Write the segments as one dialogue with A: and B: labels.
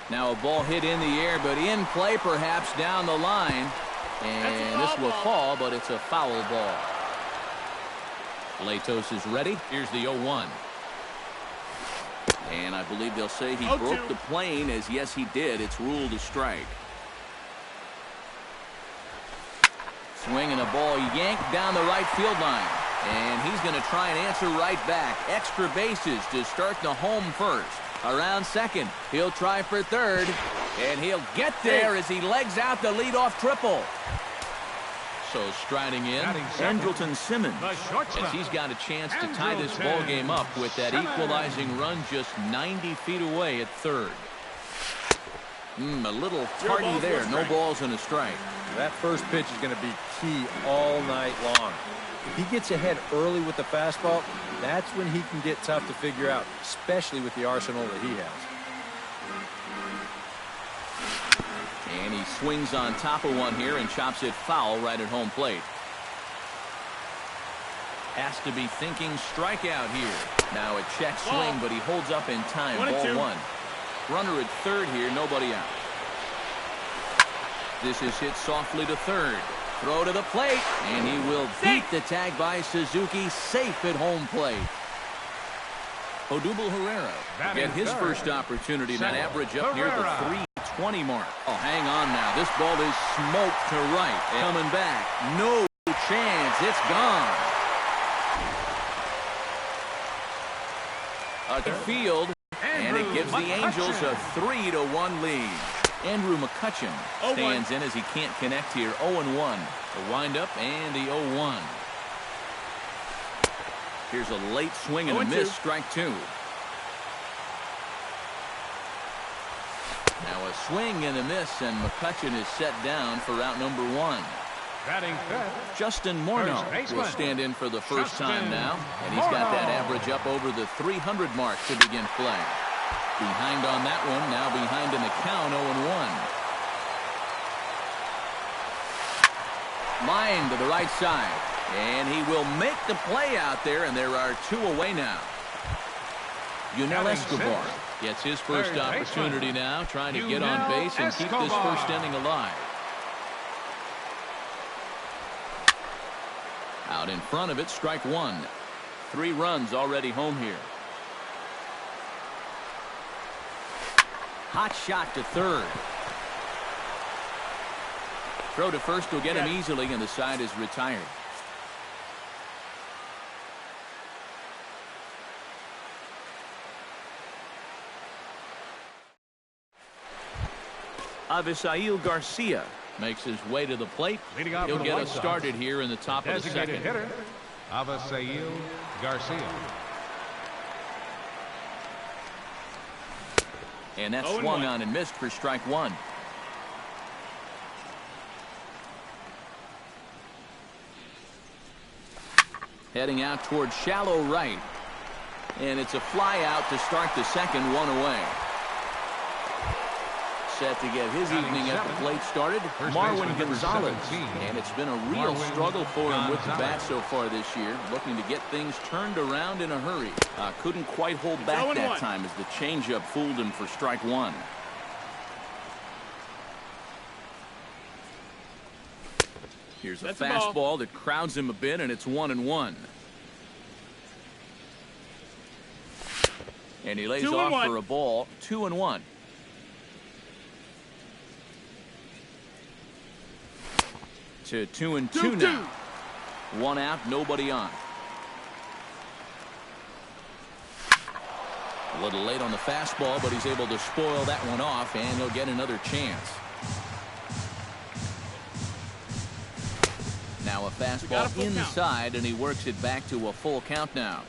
A: Now a ball hit in the air, but in play perhaps down the line. And this will fall, but it's a foul ball. Latos is ready. Here's the 0-1. And I believe they'll say he broke the plane, as yes he did. It's ruled a strike. Swinging a ball yanked down the right field line. And he's going to try and answer right back. Extra bases to start the home first. Around second. He'll try for third. And he'll get there as he legs out the leadoff triple. So striding in, Andrelton Simmons, as he's got a chance to tie this ball game up with that equalizing run just 90 feet away at third. A little tardy there. No balls and a strike.
B: That first pitch is going to be key all night long. If he gets ahead early with the fastball, that's when he can get tough to figure out, especially with the arsenal that he has. And he swings on top of one here and chops it foul right at home plate. Has to be thinking strikeout here. Now a check swing, but he holds up in time. Ball one. Runner at third here, nobody out. This is hit softly to third. Throw to the plate, and he will beat the tag by Suzuki, safe at home plate. Odubel Herrera get his first opportunity, that average up near the 320 mark. Oh, hang on now. This ball is smoked to right. Coming back. No chance. It's gone. A field, and it gives the Angels a 3-1 lead. Andrew McCutchen stands in as he can't connect here. 0-1. The windup and the 0-1. Here's a late swing and a miss. Strike two. Now a swing and a miss, and McCutchen is set down for out number one. Justin Morneau will stand in for the first time now, and he's got that average up over the 300 mark to begin play. Behind on that one, now behind in the count, 0-1. Line to the right side, and he will make the play out there, and there are two away now. Yunel Escobar gets his first opportunity now, trying to get on base and keep this first inning alive. Out in front of it, strike one. 3 runs already home here. Hot shot to third. Throw to first will get him easily, and the side is retired. Avisail Garcia makes his way to the plate. He'll get us started here in the top of the second.
C: Hitter, Avisail Garcia.
A: And that swung on and missed for strike one. Heading out towards shallow right. And it's a fly out to start the second, one away. Set to get his evening at the plate started, Marwin Gonzalez. And it's been a real struggle for him with the bat so far this year, looking to get things turned around in a hurry. Couldn't quite hold back that time as the changeup fooled him for strike one. Here's a fastball that crowds him a bit, and it's 1-1. And he lays off for a ball. 2-1. To 2-2 now. 1 out, nobody on. A little late on the fastball, but he's able to spoil that one off, and he'll get another chance. Now a fastball inside, and he works it back to a full count now.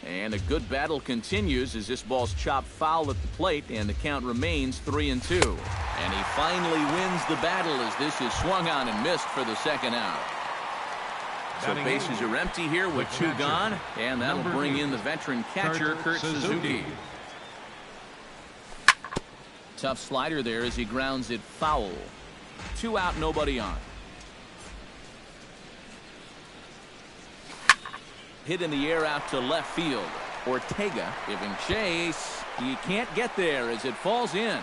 A: And a good battle continues as this ball's chopped foul at the plate, and the count remains 3-2. And he finally wins the battle as this is swung on and missed for the second out. So bases are empty here with 2 gone, and that'll bring in the veteran catcher, Kurt Suzuki. Tough slider there as he grounds it foul. 2 out, nobody on. Hit in the air out to left field. Ortega giving chase. He can't get there as it falls in.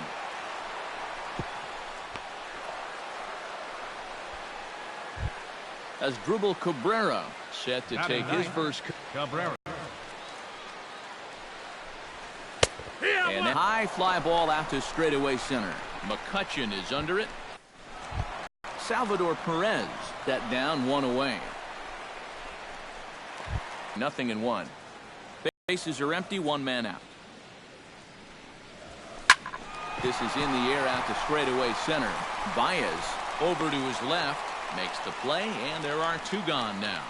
A: As Dribble Cabrera set to take his first.
C: Cabrera.
A: And a high fly ball out to straightaway center. McCutcheon is under it. Salvador Perez that down, one away. 0-1. Bases are empty, one man out. This is in the air out to straightaway center. Baez over to his left, makes the play, and there are two gone now.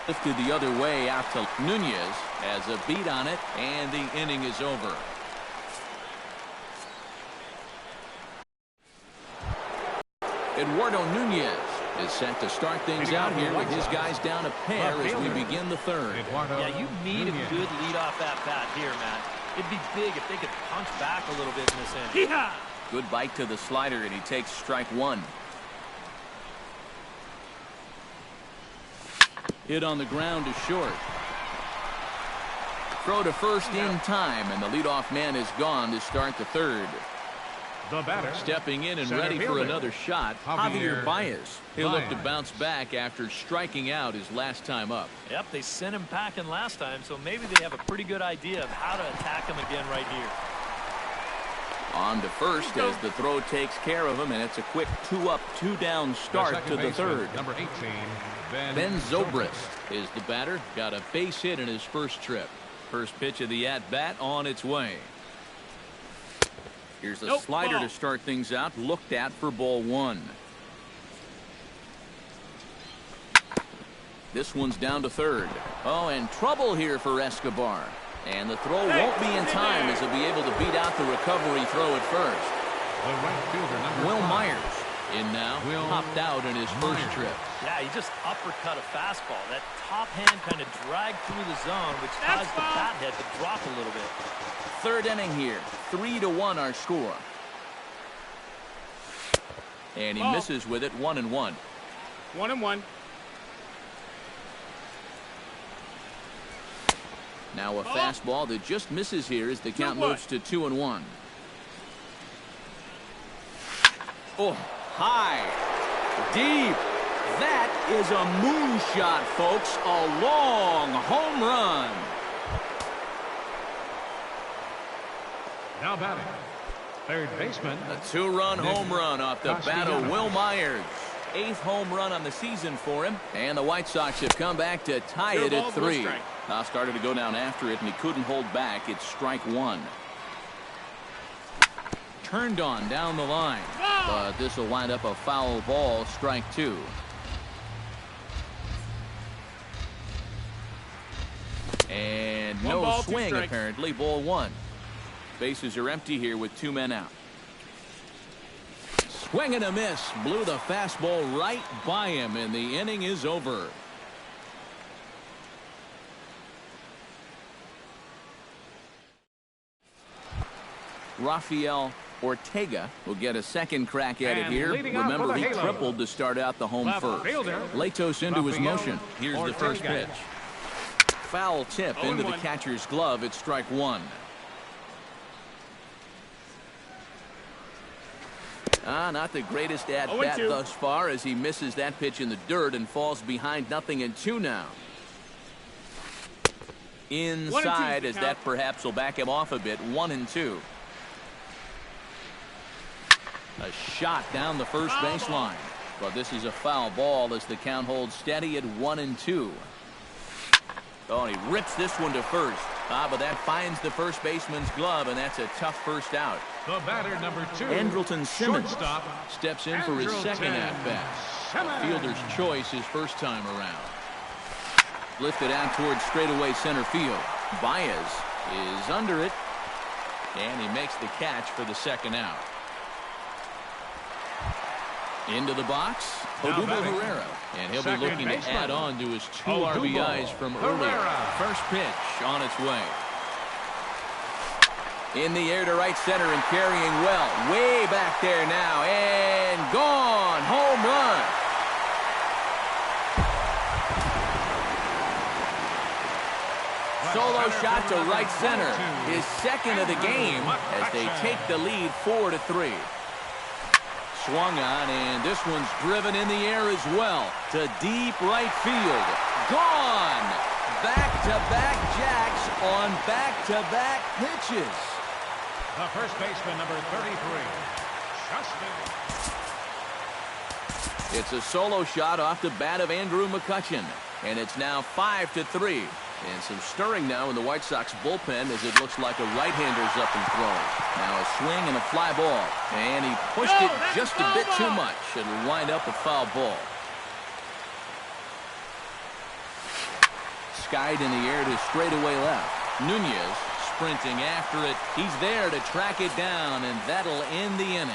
A: Lifted the other way out to Nunez, has a beat on it, and the inning is over. Eduardo Nunez is set to start things out here with his guys down a pair as we begin the third.
B: Yeah, you need a good leadoff at-bat here, Matt. It'd be big if they could punch back a little bit in this inning.
A: Yeah. Good bite to the slider, and he takes strike one. Hit on the ground to short. Throw to first in time, and the leadoff man is gone to start the third.
C: The batter,
A: stepping in and ready for another shot, Javier Baez. He'll look to bounce back after striking out his last time up.
B: Yep, they sent him packing last time, so maybe they have a pretty good idea of how to attack him again right here.
A: On to first as the throw takes care of him, and it's a quick 2-up, 2-down start to the third.
C: Number 18,
A: Ben Zobrist is the batter. Got a base hit in his first trip. First pitch of the at-bat on its way. Here's a slider to start things out, looked at for ball one. This one's down to third. Oh, and trouble here for Escobar. And the throw won't be in time as he'll be able to beat out the recovery throw at first.
C: The right fielder, number
A: Will
C: 5.
A: Myers in now, popped out in his first trip.
B: Yeah, he just uppercut a fastball. That top hand kind of dragged through the zone, which caused the bat head to drop a little bit.
A: Third inning here, 3-1 our score. And he misses with it, 1-1.
D: 1-1.
A: Now a fastball that just misses here as the count moves to 2-1. Oh, high, deep. That is a moonshot, folks. A long home run.
C: Now batting, third baseman.
A: A two-run home run off the bat of Will Myers. 8th home run on the season for him. And the White Sox have come back to tie it at 3. Now started to go down after it, and he couldn't hold back. It's strike one. Turned on down the line. But this will wind up a foul ball, strike two. And no swing, apparently. Ball one. Bases are empty here with 2 men out. Swing and a miss. Blew the fastball right by him, and the inning is over. Rafael Ortega will get a second crack at it here. Remember, he tripled to start out the home first. Latos into his motion. Here's the first pitch. Foul tip into the catcher's glove. It's strike one. Not the greatest at-bat thus far as he misses that pitch in the dirt and falls behind 0-2 now. Inside as that perhaps will back him off a bit. 1-2. A shot down the first baseline. But this is a foul ball as the count holds steady at 1-2. Oh, and he rips this one to first. But that finds the first baseman's glove, and that's a tough first out.
C: The batter, number 2.
A: Andrelton Simmons
C: shortstop,
A: steps in for his second at-bat. Fielder's choice his first time around. Lifted out towards straightaway center field. Baez is under it, and he makes the catch for the second out. Into the box, Odubel Herrera, and he'll be looking to add on to his 2 RBIs from earlier. First pitch on its way. In the air to right center and carrying well. Way back there now, and gone. Home run. solo shot to right center. His second of the game as they take the lead 4-3. Swung on, and this one's driven in the air as well to deep right field. Gone! Back-to-back jacks on back-to-back pitches.
C: The first baseman, number 33, Justin.
A: It's a solo shot off the bat of Andrew McCutchen, and it's now 5-3. And some stirring now in the White Sox bullpen as it looks like a right-hander's up and throwing. Now a swing and a fly ball. And he pushed it just a bit too much. It'll wind up a foul ball. Skied in the air to straightaway left. Nunez sprinting after it. He's there to track it down, and that'll end the inning.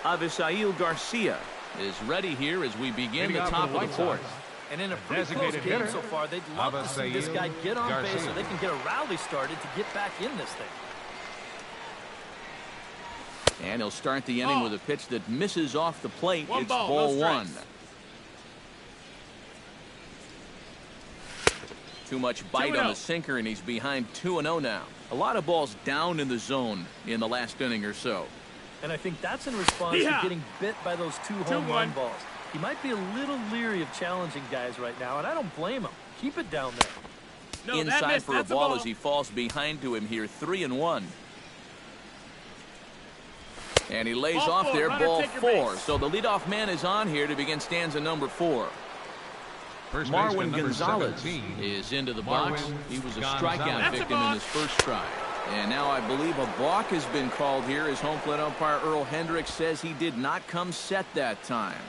A: Avisail Garcia is ready here as we begin the top of the fourth.
B: And in a pretty close game so far, they'd love to see this guy get on base so they can get a rally started to get back in this thing.
A: And he'll start the inning with a pitch that misses off the plate. It's ball one. Too much bite on the sinker, and he's behind 2-0 now. A lot of balls down in the zone in the last inning or so.
B: And I think that's in response to getting bit by those two home run balls. He might be a little leery of challenging guys right now, and I don't blame him. Keep it down there.
A: Inside for a ball as he falls behind to him here, 3-1. And he lays off there, ball four. So the leadoff man is on here to begin stanza number 4. Marwin Gonzalez is into the box. He was a strikeout victim in his first try. And now I believe a balk has been called here as home plate umpire Earl Hendricks says he did not come set that time.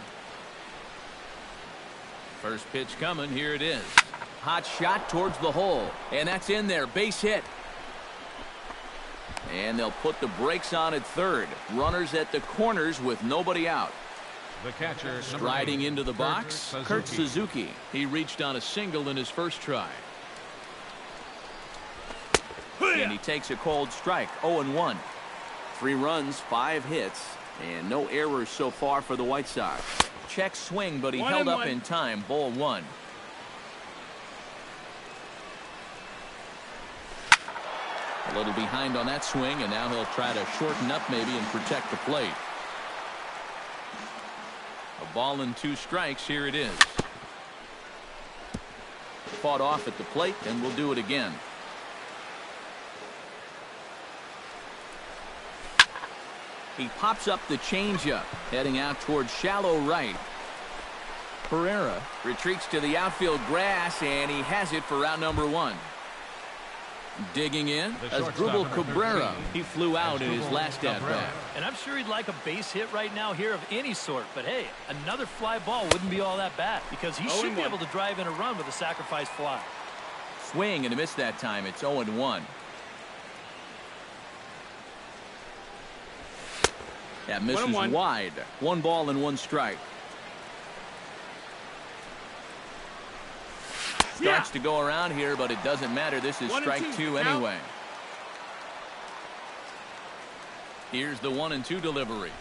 A: First pitch coming. Here it is. Hot shot towards the hole. And that's in there. Base hit. And they'll put the brakes on at third. Runners at the corners with nobody out.
C: The catcher
A: striding into the box, Kurt Suzuki. He reached on a single in his first try. And he takes a cold strike, 0-1. 3 runs, 5 hits, and no errors so far for the White Sox. Check swing, but he held up in time, ball 1. A little behind on that swing, and now he'll try to shorten up maybe and protect the plate. A ball and 2 strikes, here it is. Fought off at the plate, and we'll do it again. He pops up the changeup, heading out towards shallow right. Pereira retreats to the outfield grass, and he has it for out number 1. Digging in, Asdrubal Cabrera. He flew out in his last at-bat.
B: And I'm sure he'd like a base hit right now here of any sort. But hey, another fly ball wouldn't be all that bad because he should be able to drive in a run with a sacrifice fly.
A: Swing and a miss that time. It's 0-1. That misses wide. 1 ball and 1 strike. Starts to go around here, but it doesn't matter. This is strike 2 anyway. Here's the 1-2 delivery.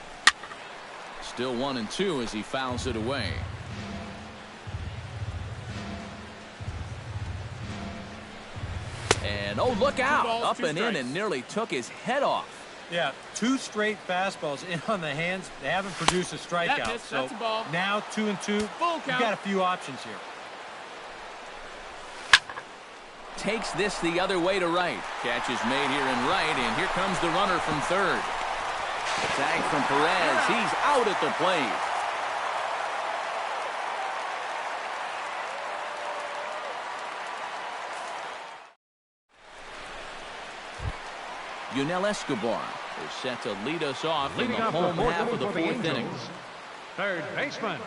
A: Still 1-2 as he fouls it away. And oh, look out! Up and in and nearly took his head off.
D: Yeah, 2 straight fastballs in on the hands. They haven't produced a strikeout. So now 2-2. You've got a few options here.
A: Takes this the other way to right. Catch is made here in right, and here comes the runner from third. Tag from Perez. He's out at the plate. Yunel Escobar is set to lead us off in the home half of the 4th inning.
C: Third baseman.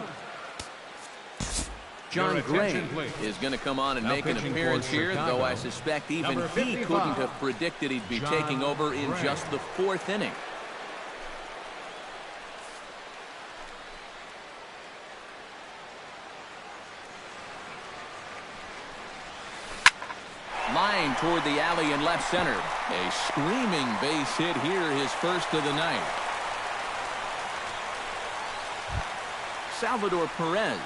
A: John Gray is going to come on and make an appearance here, though I suspect even he couldn't have predicted he'd be taking over in just the 4th inning. Line toward the alley in left center. A screaming base hit here, his first of the night. Salvador Perez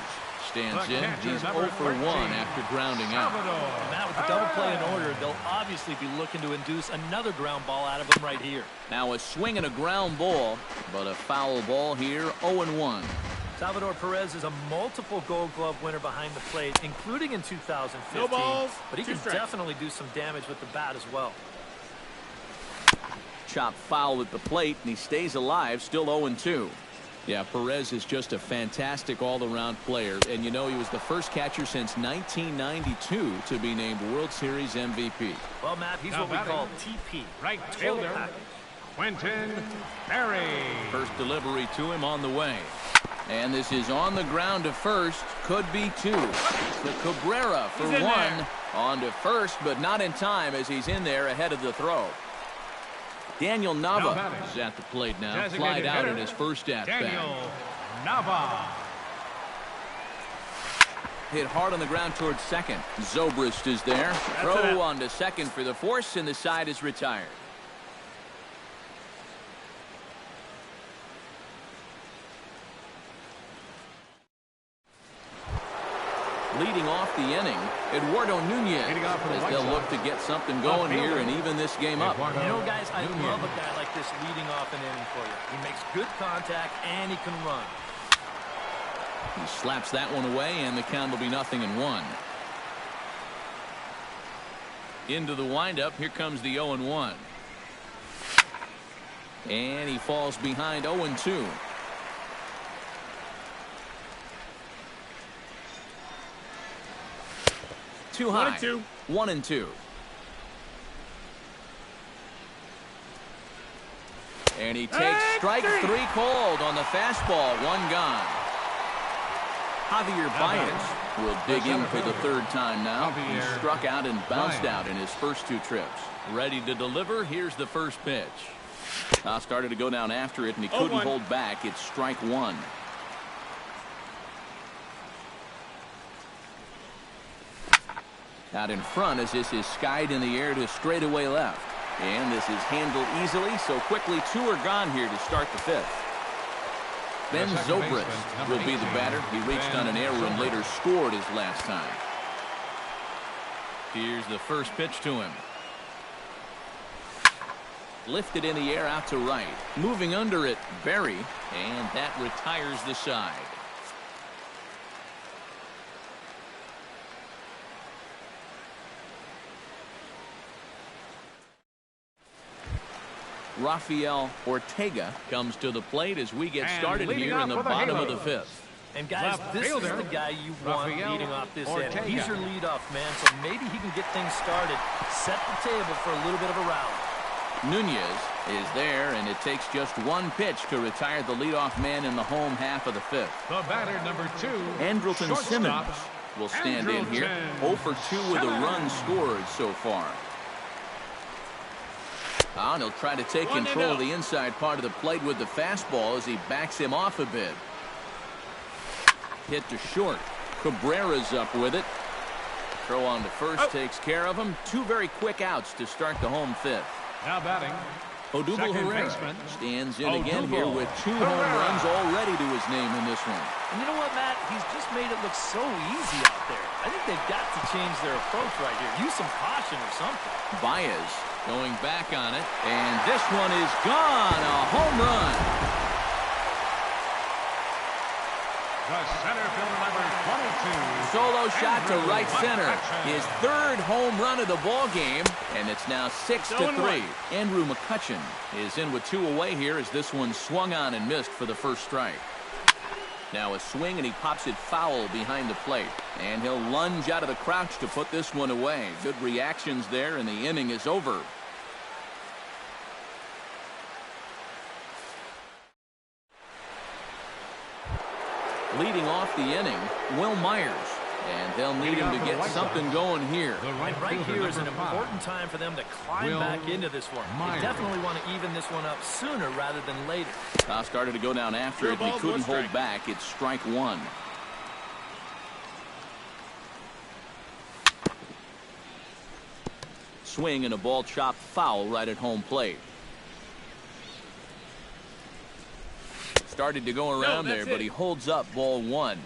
A: stands in. He's 0 for 1 after grounding out.
B: And now with the double play in order, they'll obviously be looking to induce another ground ball out of him right here.
A: Now a swing and a ground ball, but a foul ball here, 0-1.
B: Salvador Perez is a multiple Gold Glove winner behind the plate, including in 2015.
C: No balls,
B: but he can definitely do some damage with the bat as well.
A: Chop foul at the plate, and he stays alive, still 0-2. Yeah, Perez is just a fantastic all-around player, and you know he was the first catcher since 1992 to be named World Series MVP.
B: Well, Matt, he's what we call TP.
C: Right fielder, Quentin Perry.
A: First delivery to him on the way. And this is on the ground to first. Could be two. To Cabrera for one. On to first, but not in time as he's in there ahead of the throw. Daniel Nava is at the plate now. Flied out in his first at-bat.
C: Daniel Nava.
A: Hit hard on the ground towards second. Zobrist is there. Throw on to second for the force, and the side is retired. Leading off the inning, Eduardo Nunez, as they'll look to get something going here and even this game up.
B: You know, guys, I love a guy like this leading off an inning for you. He makes good contact, and he can run.
A: He slaps that one away, and the count will be 0-1. Into the windup, here comes the 0-1. And he falls behind 0-2. Too high. 1-2. And he takes strike three called on the fastball. One gone. Javier Baez will dig in for the third time now. He struck out and bounced out in his first two trips. Ready to deliver. Here's the first pitch. Started to go down after it, and he couldn't hold back. It's strike one. Out in front as this is skied in the air to straightaway left. And this is handled easily, so quickly two are gone here to start the fifth. Ben Zobrist will be the batter. He reached on an error and later scored his last time. Here's the first pitch to him. Lifted in the air out to right. Moving under it, Berry, and that retires the side. Rafael Ortega comes to the plate as we get started here in the bottom of the fifth.
B: And guys, this is the guy you want leading off this inning. He's your leadoff man, so maybe he can get things started, set the table for a little bit of a rally.
A: Nunez is there, and it takes just one pitch to retire the leadoff man in the home half of the fifth.
C: The batter, number 2,
A: Andrelton Simmons will stand in here. 0 for 2 with a run scored so far. And he'll try to take control of the inside part of the plate with the fastball as he backs him off a bit. Hit to short. Cabrera's up with it. Throw on to first takes care of him. Two very quick outs to start the home fifth.
C: Now batting,
A: Odubel Herrera stands in again here with 2 home runs already to his name in this one.
B: And you know what, Matt? He's just made it look so easy out there. I think they've got to change their approach right here. Use some caution or something.
A: Baez going back on it, and this one is gone. A home run.
C: the center fielder, number 22.
A: Solo shot to right center. His third home run of the ball game, and it's now 6-3. Andrew McCutchen is in with 2 away here as this one swung on and missed for the first strike. Now a swing, and he pops it foul behind the plate. And he'll lunge out of the crouch to put this one away. Good reactions there, and the inning is over. Leading off the inning, Will Myers. And they'll need him to get something going here.
B: And right here is an important time for them to climb back into this one. They definitely want to even this one up sooner rather than later.
A: Started to go down after it, and he couldn't hold back. It's strike one. Swing and a ball chopped foul right at home plate. Started to go around there, but he holds up ball one.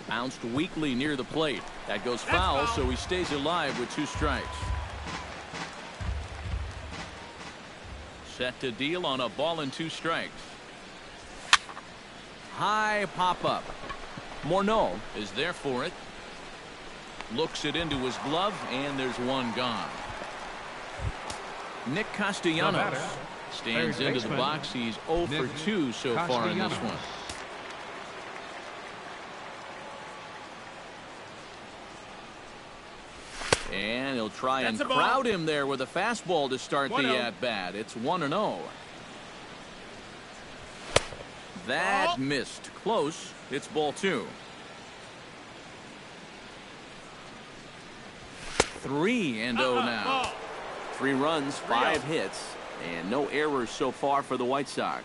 A: Bounced weakly near the plate. That goes foul, so he stays alive with 2 strikes. Set to deal on a ball and 2 strikes. High pop-up. Morneau is there for it. Looks it into his glove, and there's one gone. Nick Castellanos stands into the box. He's 0 for 2 so far in this one. And he'll try and crowd him there with a fastball to start the at-bat. It's 1-0. That missed. Close. It's ball 2. 3-0 now. 3 runs, 5 hits, and no errors so far for the White Sox.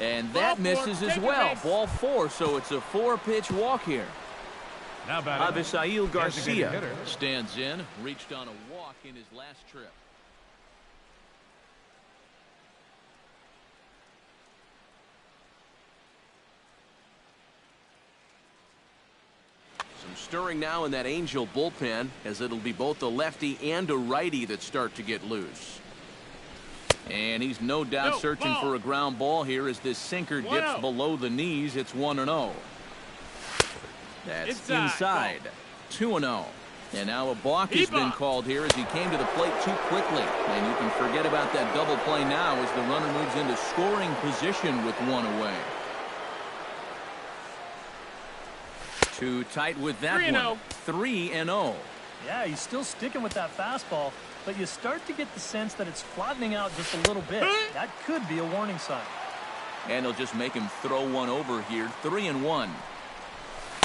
A: And that misses as well. Ball 4, so it's a 4-pitch walk here. Avisail Garcia stands in, reached on a walk in his last trip. Some stirring now in that Angel bullpen, as it'll be both a lefty and a righty that start to get loose. And he's no doubt searching for a ground ball here as this sinker dips below the knees. It's 1-0. That's inside. 2-0. And now a balk has been called here as he came to the plate too quickly. And you can forget about that double play now as the runner moves into scoring position with 1 away. Too tight with that 1. 3-0.
B: Yeah, he's still sticking with that fastball, but you start to get the sense that it's flattening out just a little bit. That could be a warning sign.
A: And they'll just make him throw one over here. 3-1.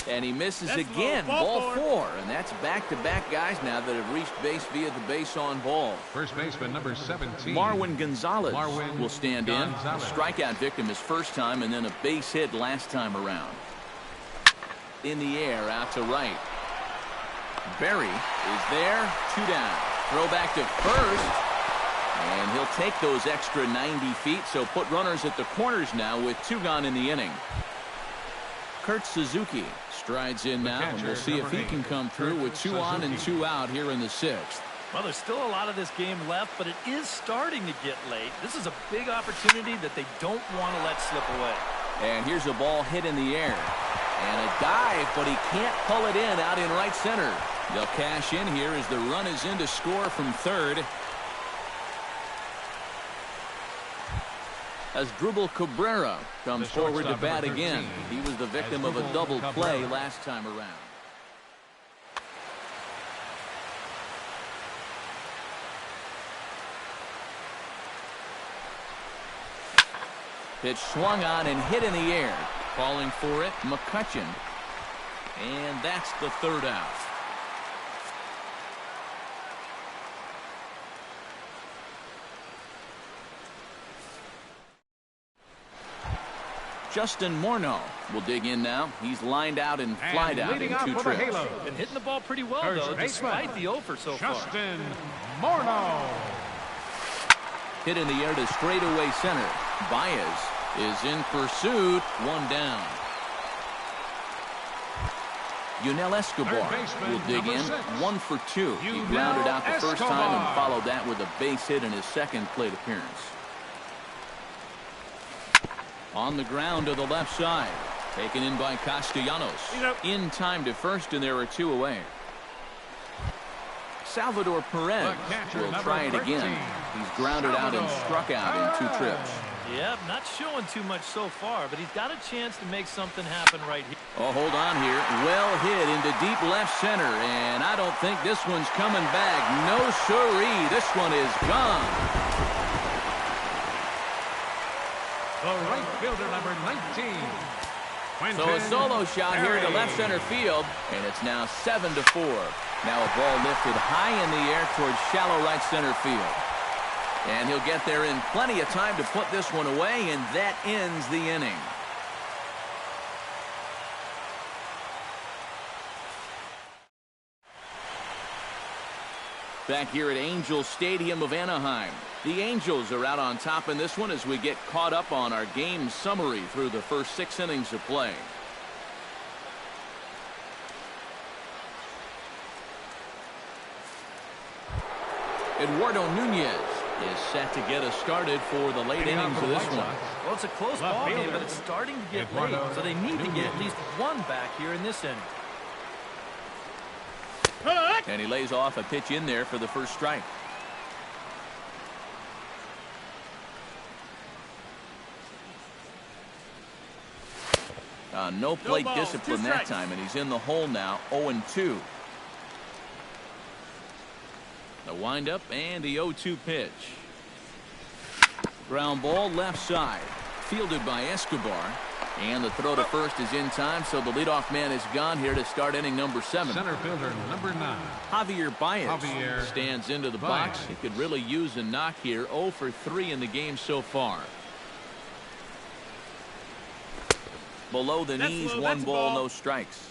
A: And he misses again. Ball 4. And that's back-to-back guys now that have reached base via the base on ball.
C: First baseman number 17.
A: Marwin Gonzalez will stand in. A strikeout victim his first time, and then a base hit last time around. In the air, out to right. Berry is there. 2 down. Throw back to first. And he'll take those extra 90 feet, so put runners at the corners now with 2 gone in the inning. Kurt Suzuki strides in now, and we'll see if he can come through with 2 on and 2 out here in the 6th.
B: Well, there's still a lot of this game left, but it is starting to get late. This is a big opportunity that they don't want to let slip away.
A: And here's a ball hit in the air. And a dive, but he can't pull it in out in right center. They'll cash in here as the run is in to score from third. As Drupal Cabrera comes forward to bat again. He was the victim of a double play last time around. Pitch swung on and hit in the air. Calling for it, McCutchen. And that's the 3rd out. Justin Morneau will dig in now. He's lined out and flied out in 2 trips.
B: Been hitting the ball pretty well, though, despite the offer so far.
C: Justin Morneau.
A: Hit in the air to straightaway center. Baez is in pursuit. 1 down. Yunel Escobar will dig in. 1 for 2. He grounded out the first time and followed that with a base hit in his second plate appearance. On the ground to the left side. Taken in by Castellanos. In time to first, and there are 2 away. Salvador Perez will try it again. He's grounded out and struck out in 2 trips.
B: Yep, not showing too much so far, but he's got a chance to make something happen right here.
A: Oh, hold on here. Well hit into deep left center, and I don't think this one's coming back. No siree. This one is gone.
C: The right fielder, number 19.
A: So a solo shot here to left center field, and it's now 7-4. Now a ball lifted high in the air towards shallow right center field. And he'll get there in plenty of time to put this one away, and that ends the inning. Back here at Angels Stadium of Anaheim. The Angels are out on top in this one as we get caught up on our game summary through the first 6 innings of play. Eduardo Nunez is set to get us started for the late innings of this one.
B: Well, it's a close ball game, but it's starting to get late, so they need to get at least one back here in this inning.
A: And he lays off a pitch in there for the first strike. No plate discipline that time, and he's in the hole now, 0-2. The windup and the 0-2 pitch. Ground ball left side. Fielded by Escobar. And the throw to first is in time, so the leadoff man is gone here to start inning number 7.
C: Center fielder number 9.
A: Javier Baez stands into the box. He could really use a knock here. 0 for 3 in the game so far. Below the knees, 1 ball, no strikes.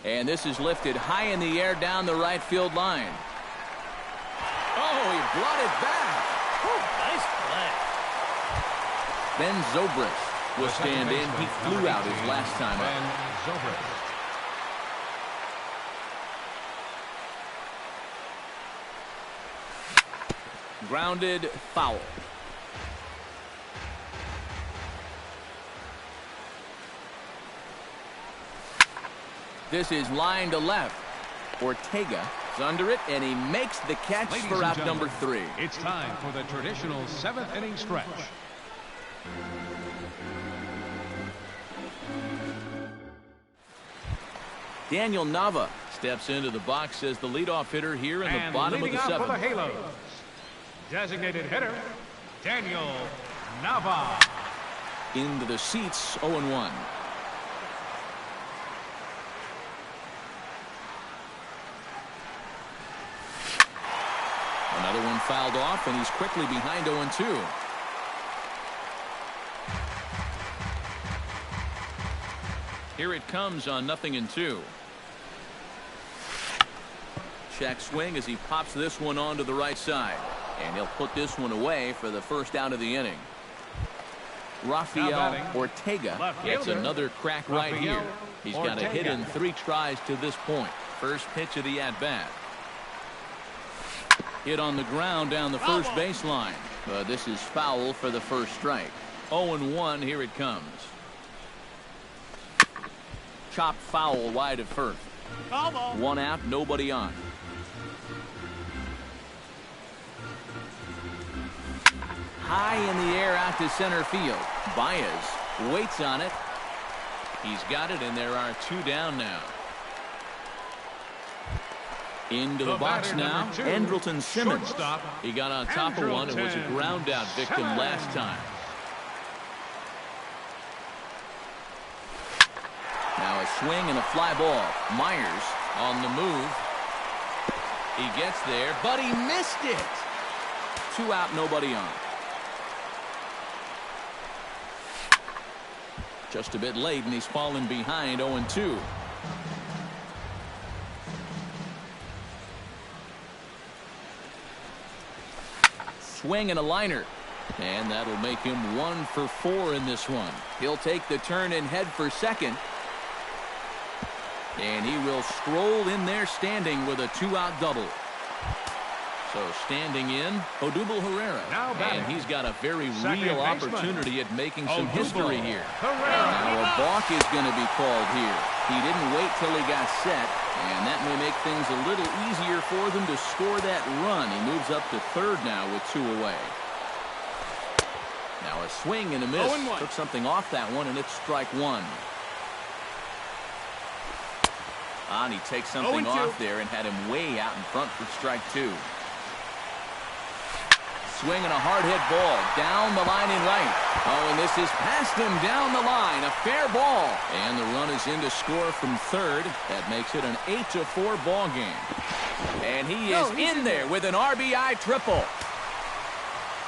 A: And this is lifted high in the air down the right field line. Oh, he brought it back.
B: Oh, nice play.
A: Ben Zobrist will stand in. He flew out his last time up. Grounded foul. This is line to left. Ortega is under it, and he makes the catch for out number 3.
C: It's time for the traditional 7th inning stretch.
A: Daniel Nava steps into the box as the leadoff hitter here in the bottom of the 7th.
C: For the Halos, designated hitter, Daniel Nava.
A: Into the seats, 0-1. Another one fouled off, and he's quickly behind 0-2. Here it comes on 0-2. Check swing as he pops this one onto the right side. And he'll put this one away for the first out of the inning. Rafael Ortega gets another crack right here. He's got a hit in 3 tries to this point. First pitch of the at-bat. Hit on the ground down the first baseline. This is foul for the first strike. 0-1, here it comes. Chopped foul wide of first. 1 out, nobody on. High in the air out to center field. Baez waits on it. He's got it, and there are 2 down now. Into the box now, Andrelton Simmons. He got on top of one and was a ground out victim last time. Now a swing and a fly ball. Myers on the move. He gets there, but he missed it. 2 out, nobody on. Just a bit late, and he's fallen behind 0-2. Swing and a liner. And that'll make him 1 for 4 in this one. He'll take the turn and head for second. And he will stroll in there standing with a 2-out double. So standing in, Odubel Herrera. And he's got a very real opportunity at making some history here. And now a balk is going to be called here. He didn't wait till he got set, and that may make things a little easier for them to score that run. He moves up to third now with 2 away. Now a swing and a miss. Took something off that one, and it's strike 1. And he takes something off there and had him way out in front for strike 2. Swing and a hard hit ball down the line in right. Oh, and this is past him down the line. A fair ball. And the run is in to score from third. That makes it an 8-4 ball game. And he is in there with an RBI triple.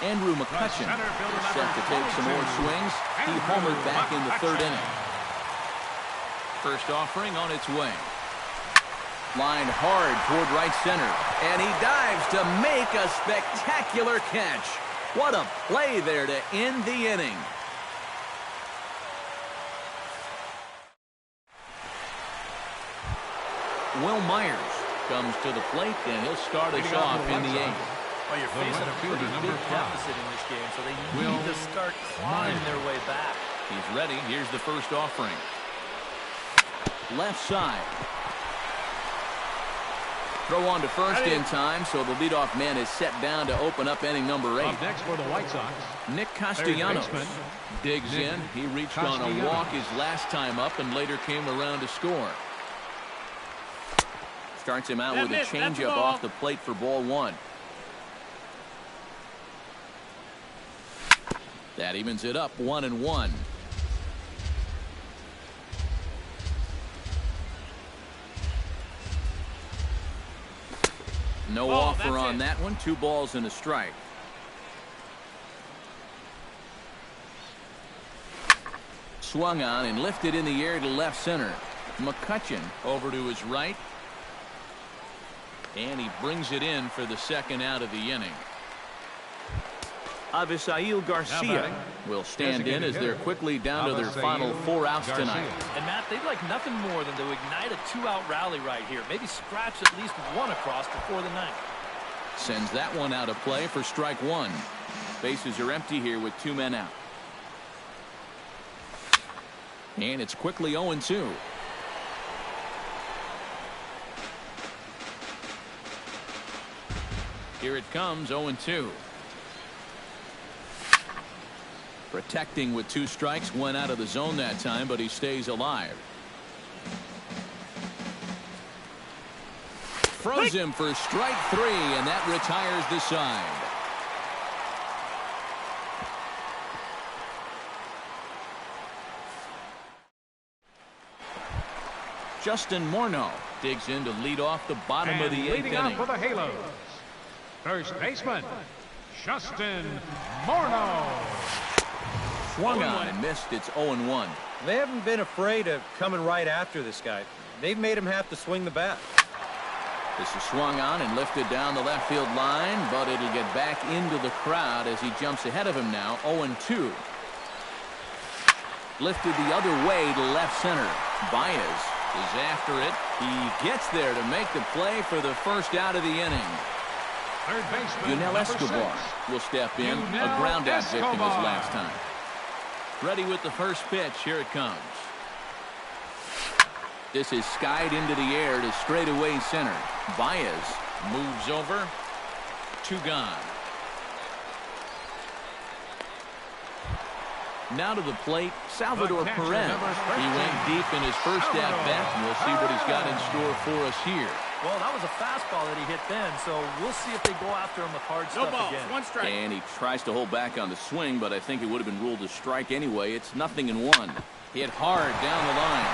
A: Andrew McCutcheon is set to take some more swings. He homered back in the 3rd inning. First offering on its way. Lined hard toward right center. And he dives to make a spectacular catch. What a play there to end the inning. Will Myers comes to the plate, and he'll start us off in the 8th.
B: Well, you're facing a pretty big deficit in this game, so they need to start climbing their way back.
A: He's ready. Here's the first offering. Left side. Throw on to first in time, so the leadoff man is set down to open up inning number 8.
C: Up next for the White Sox,
A: Nick Castellanos digs in. He reached on a walk his last time up and later came around to score. Starts him out with a changeup off the plate for ball 1. That evens it up 1-1. No offer on that one. 2 balls and a strike. Swung on and lifted in the air to left center. McCutchen over to his right. And he brings it in for the second out of the inning. Avisail Garcia will stand in as they're quickly down to their final 4 outs tonight.
B: And Matt, they'd like nothing more than to ignite a 2-out rally right here. Maybe scratch at least 1 across before the 9th.
A: Sends that one out of play for strike 1. Bases are empty here with 2 men out. And it's quickly 0-2. Here it comes, 0-2. Protecting with 2 strikes, went out of the zone that time, but he stays alive. Froze him for strike 3, and that retires the side. Justin Morneau digs in to lead off the bottom of the 8th
C: leading
A: inning.
C: up for the Halos, first baseman, Justin Morneau.
A: Swung on and missed. It's 0-1.
D: They haven't been afraid of coming right after this guy. They've made him have to swing the bat.
A: This is swung on and lifted down the left field line, but it'll get back into the crowd as he jumps ahead of him now. 0-2. Lifted the other way to left center. Baez is after it. He gets there to make the play for the first out of the inning.
C: Third baseman,
A: Yunel Escobar will step in. A ground out victim his last time. Ready with the first pitch. Here it comes. This is skied into the air to straightaway center. Baez moves over. 2 gone. Now to the plate, Salvador Perez. He went deep in his first at-bat, and we'll see what he's got in store for us here.
B: Well, that was a fastball that he hit then, so we'll see if they go after him with hard stuff again.
C: 1 strike.
A: And he tries to hold back on the swing, but I think it would have been ruled a strike anyway. It's 0-1. Hit hard down the line.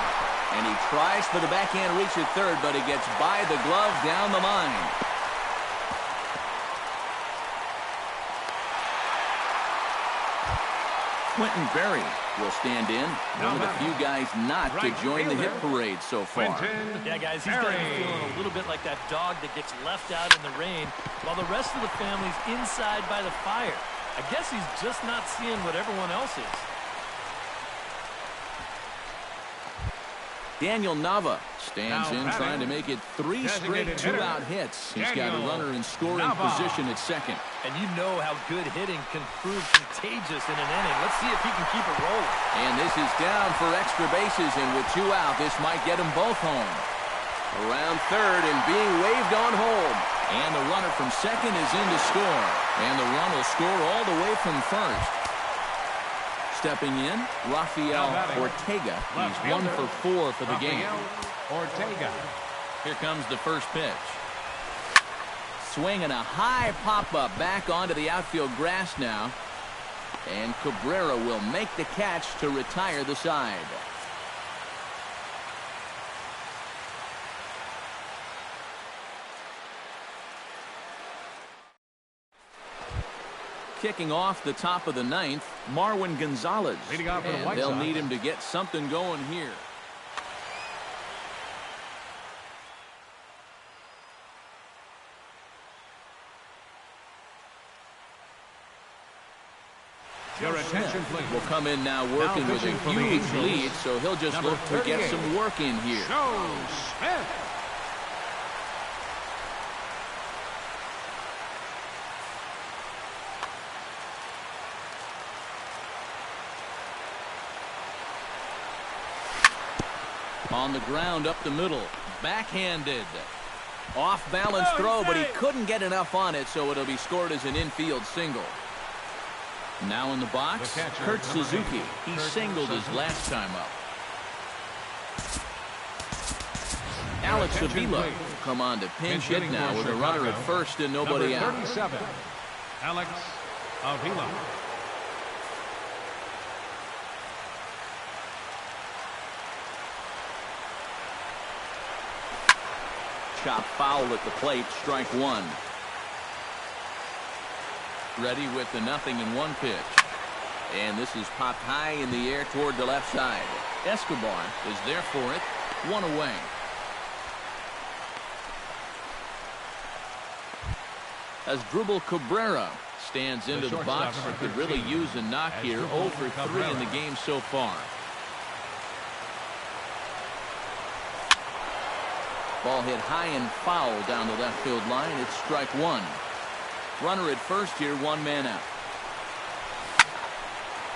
A: And he tries for the backhand reach at third, but he gets by the glove down the line. Quentin Berry will stand in. One of the few guys not to join the hit parade so far.
B: Yeah, guys, he's got to be feeling a little bit like that dog that gets left out in the rain while the rest of the family's inside by the fire. I guess he's just not seeing what everyone else is.
A: Daniel Nava stands in, trying to make it 3 straight 2-out hits. He's got a runner in scoring position at second.
B: And you know how good hitting can prove contagious in an inning. Let's see if he can keep it rolling.
A: And this is down for extra bases, and with 2 out, this might get them both home. Around third and being waved on home. And the runner from second is in to score. And the run will score all the way from first. Stepping in, Rafael Ortega. He's 1 for 4 for the game.
C: Ortega.
A: Here comes the first pitch. Swinging a high pop-up back onto the outfield grass now. And Cabrera will make the catch to retire the side. Kicking off the top of the 9th, Marwin Gonzalez.
C: Leading off for the
A: And
C: White
A: they'll
C: Sox,
A: need him to get something going here.
C: Your attention, please.
A: Will come in now working with a huge lead, so he'll just look to get some work in here.
C: Joe Smith.
A: On the ground up the middle. Backhanded. Off-balance throw, but he couldn't get enough on it, so it'll be scored as an infield single. Now in the box, Kurt Suzuki. He singled his last time up. Alex Avila will come on to pinch hit now with a runner at first and nobody out.
C: 37, Alex Avila.
A: Chop foul at the plate, strike one. Ready with the 0-1 pitch. And this is popped high in the air toward the left side. Escobar is there for it, one away. Asdrubal Cabrera stands into the box and could really use a knock here. 0 for 3 in the game so far. Ball hit high and foul down the left field line. It's strike one. Runner at first here, one man out.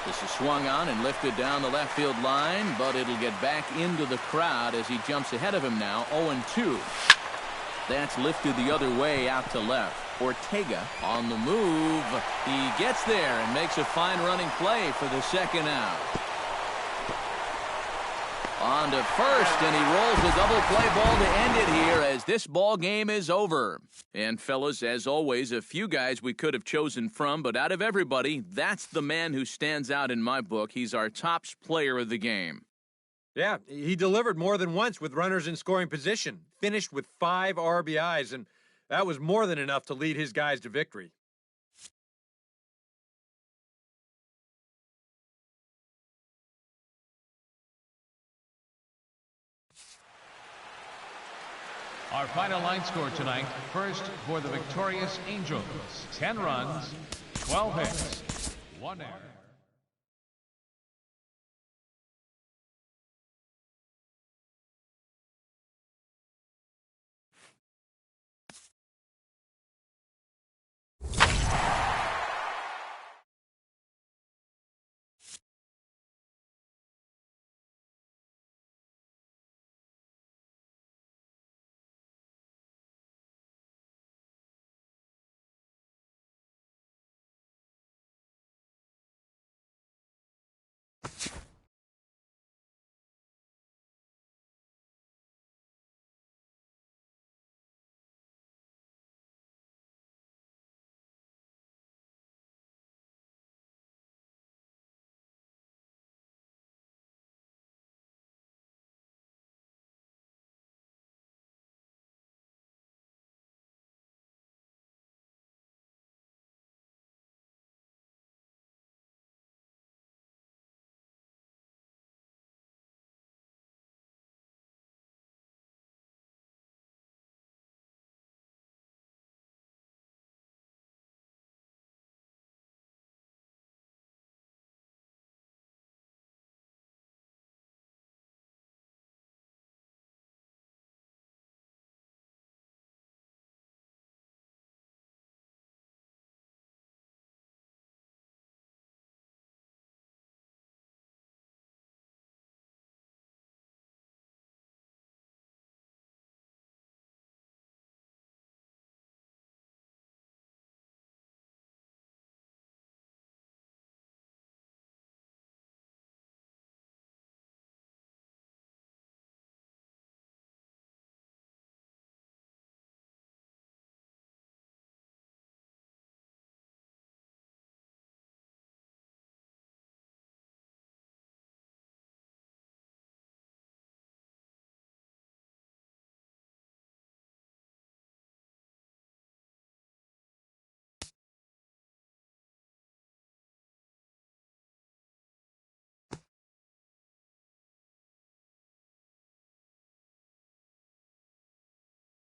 A: This is swung on and lifted down the left field line, but it'll get back into the crowd as he jumps ahead of him now, 0-2. That's lifted the other way out to left. Ortega on the move. He gets there and makes a fine running play for the second out. On to first, and he rolls a double play ball to end it here as this ball game is over. And fellas, as always, a few guys we could have chosen from, but out of everybody, that's the man who stands out in my book. He's our top player of the game.
D: Yeah, he delivered more than once with runners in scoring position. Finished with 5 RBIs, and that was more than enough to lead his guys to victory.
C: Our final line score tonight. First for the victorious Angels. 10 runs, 12 hits, 1 error.